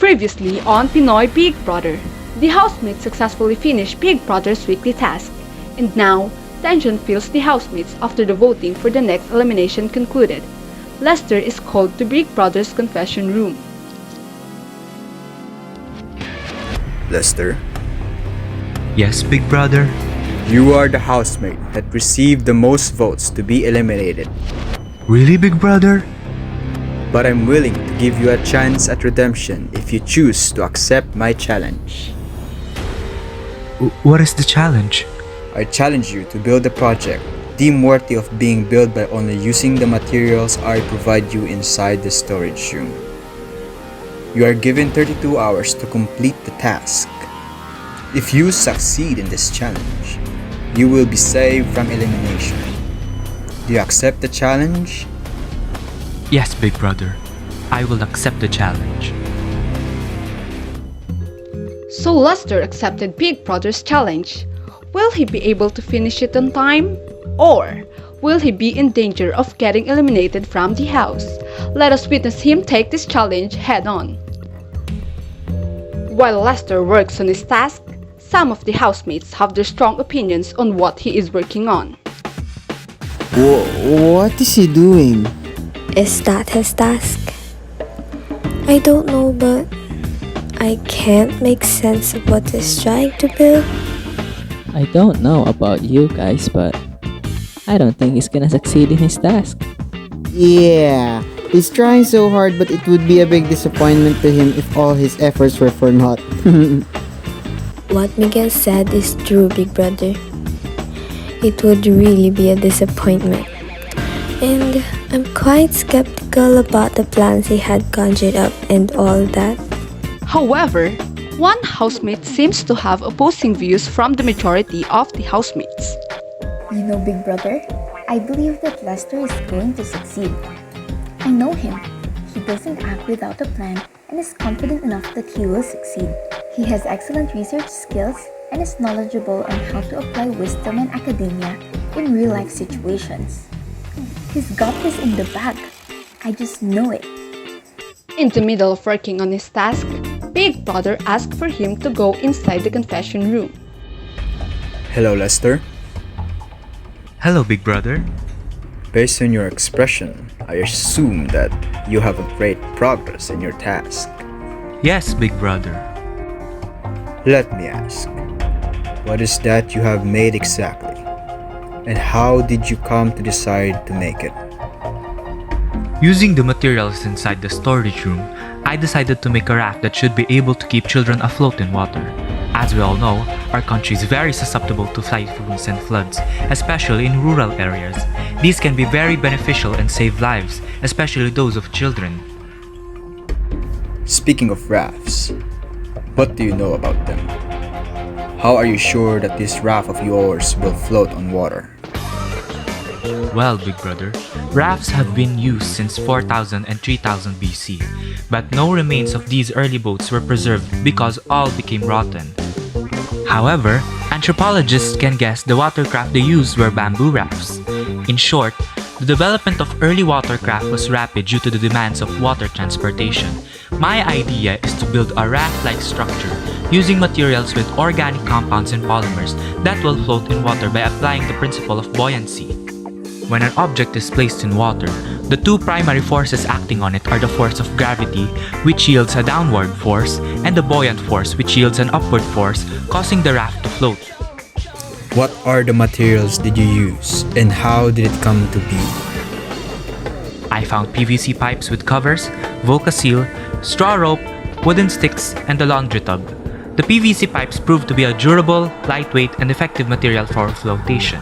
Previously on Pinoy Big Brother, the housemates successfully finished Big Brother's weekly task, and now tension fills the housemates after the voting for the next elimination concluded. Lester is called to Big Brother's confession room. Lester, Yes, Big Brother? you are the housemate that received the most votes to be eliminated. Really, Big Brother? But I'm willing to give you a chance at redemption if you choose to accept my challenge. What is the challenge? I challenge you to build a project deemed worthy of being built by only using the materials I provide you inside the storage room. You are given 32 hours to complete the task. If you succeed in this challenge, you will be saved from elimination. Do you accept the challenge? Yes, Big Brother. I will accept the challenge. So Lester accepted Big Brother's challenge. Will he be able to finish it on time? Or will he be in danger of getting eliminated from the house? Let us witness him take this challenge head on. While Lester works on his task, some of the housemates have their strong opinions on what he is working on. What is he doing? Is that his task? I don't know, but I can't make sense of what he's trying to build. I don't know about you guys, but I don't think he's gonna succeed in his task. Yeah, he's trying so hard, but it would be a big disappointment to him if all his efforts were for naught. What Miguel said is true, Big Brother. It would really be a disappointment. And I'm quite skeptical about the plans he had conjured up and all that. However, one housemate seems to have opposing views from the majority of the housemates. You know, Big Brother, I believe that Lester is going to succeed. I know him. He doesn't act without a plan and is confident enough that he will succeed. He has excellent research skills and is knowledgeable on how to apply wisdom and academia in real-life situations. He's got this in the bag. I just know it. In the middle of working on his task, Big Brother asked for him to go inside the confession room. Hello, Lester. Hello, Big Brother. Based on your expression, I assume that you have a great progress in your task. Yes, Big Brother. Let me ask, what is that you have made exactly? And how did you come to decide to make it? Using the materials inside the storage room, I decided to make a raft that should be able to keep children afloat in water. As we all know, our country is very susceptible to typhoons and floods, especially in rural areas. These can be very beneficial and save lives, especially those of children. Speaking of rafts, what do you know about them? How are you sure that this raft of yours will float on water? Well, Big Brother, rafts have been used since 4000 and 3000 BC, but no remains of these early boats were preserved because all became rotten. However, anthropologists can guess the watercraft they used were bamboo rafts. In short, the development of early watercraft was rapid due to the demands of water transportation. My idea is to build a raft-like structure using materials with organic compounds and polymers that will float in water by applying the principle of buoyancy. When an object is placed in water, the two primary forces acting on it are the force of gravity, which yields a downward force, and the buoyant force, which yields an upward force, causing the raft to float. What are the materials did you use, and how did it come to be? I found PVC pipes with covers, Volca-Seal, straw rope, wooden sticks, and a laundry tub. The PVC pipes proved to be a durable, lightweight, and effective material for flotation.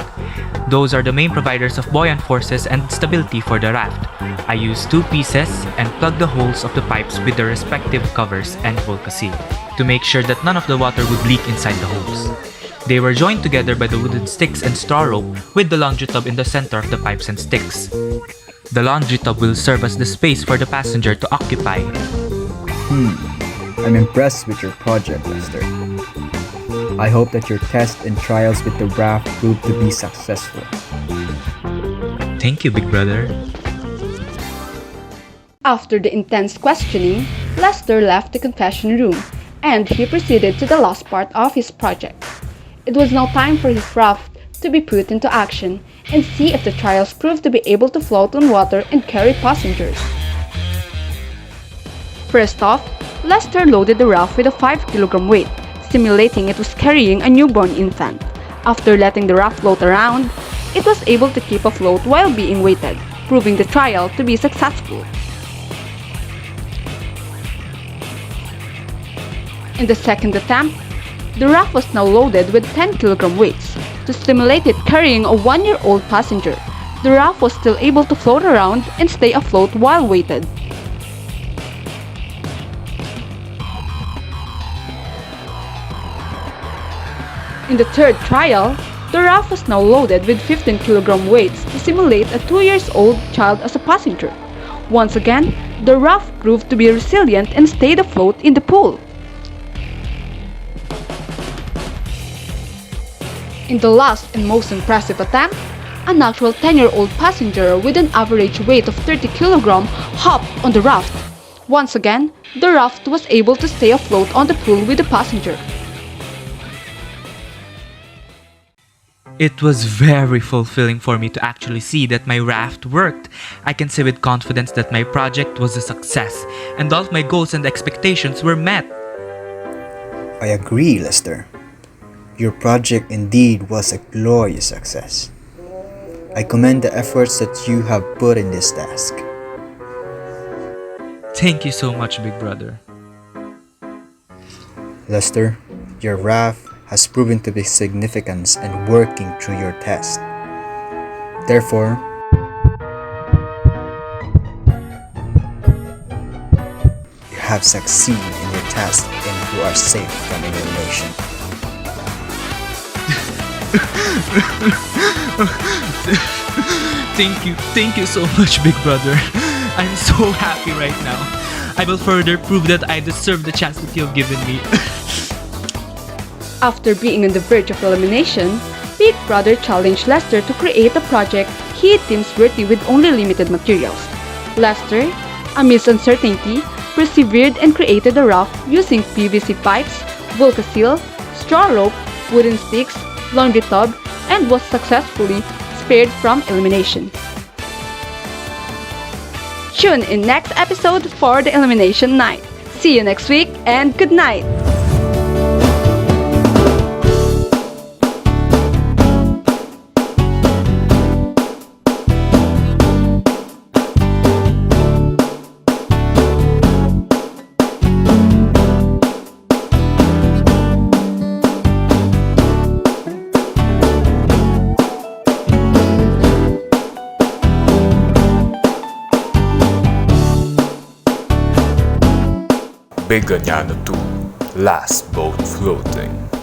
Those are the main providers of buoyant forces and stability for the raft. I used two pieces and plugged the holes of the pipes with their respective covers and Volca-Seal to make sure that none of the water would leak inside the holes. They were joined together by the wooden sticks and straw rope with the laundry tub in the center of the pipes and sticks. The laundry tub will serve as the space for the passenger to occupy. I'm impressed with your project, Lester. I hope that your tests and trials with the raft prove to be successful. Thank you, Big Brother. After the intense questioning, Lester left the confession room, and he proceeded to the last part of his project. It was now time for his raft to be put into action and see if the trials proved to be able to float on water and carry passengers. First off, Lester loaded the raft with a 5-kilogram weight, simulating it was carrying a newborn infant. After letting the raft float around, it was able to keep afloat while being weighted, proving the trial to be successful. In the second attempt, the raft was now loaded with 10-kilogram weights to stimulate it carrying a 1-year-old passenger. The raft was still able to float around and stay afloat while weighted. In the third trial, the raft was now loaded with 15-kilogram weights to simulate a 2-year-old child as a passenger. Once again, the raft proved to be resilient and stayed afloat in the pool. In the last and most impressive attempt, an actual 10-year-old passenger with an average weight of 30 kg hopped on the raft. Once again, the raft was able to stay afloat on the pool with the passenger. It was very fulfilling for me to actually see that my raft worked. I can say with confidence that my project was a success, and all of my goals and expectations were met. I agree, Lester. Your project indeed was a glorious success. I commend the efforts that you have put in this task. Thank you so much, Big Brother. Lester, your raft has proven to be significant and working through your test. Therefore, you have succeeded in your task and you are safe from elimination. Thank you so much, Big Brother. I'm so happy right now. I will further prove that I deserve the chance that you have given me. After being on the verge of elimination, Big Brother challenged Lester to create a project he deems worthy with only limited materials. Lester, amidst uncertainty, persevered and created a raft using PVC pipes, Volcasil, straw rope, wooden sticks, laundry tub, and was successfully spared from elimination. Tune in next episode for the elimination night. See you next week and good night! Big Aniano 2, Last Boat Floating.